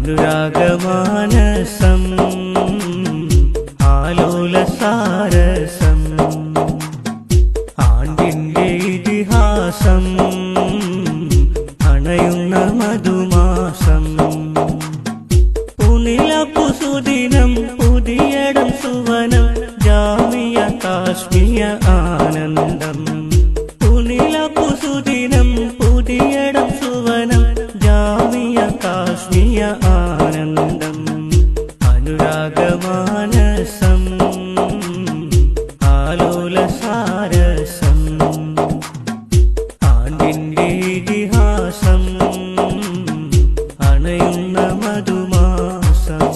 അനുരാഗമാനസം ആലോലസാരസം ആണ്ടിന്റെ ഇതിഹാസം അണയുന്ന മധുമാസം പുനിലപ്പു സുദിനം പുതിയടം സുവനം ജാമിയ കാശ്മീയ ആനന്ദം പുനിലപ്പു സുദിനം പുതിയടം സുവനം ജാമിയ കാശ്മീയ ആനന്ദം അനുരാഗമാനസം ആലോലസാരസം ആണ്ടിന്റെ ഇതിഹാസം അണയുന്ന മധുമാസം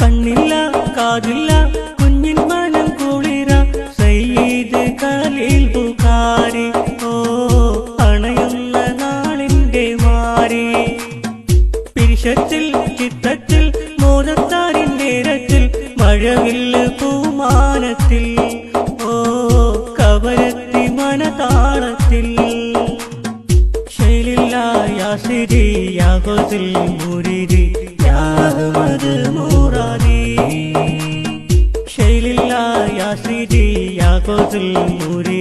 കണ്ണില്ല കാതില്ല കുഞ്ഞിൻ മനം കുളിര സയ്യിദ് ഖലീൽ ബുഖാരി ഓ അണയുന്ന നാളിന്റെ മാറി പിരിശത്തിൽ ചിത്തത്തിൽ മോദത്താരിന്റെ രത്തിൽ മഴവില്ല് പൂമാനത്തിൽ ഓ കവരത്തി മനതാളത്തിൽ ശൈലില്ല യാസിരി യാഹുദിൽ മുരിദി യാഹ്മദ് മുറാദി ശൈലില്ല യാസിരി യാഹുദിൽ മുരിദി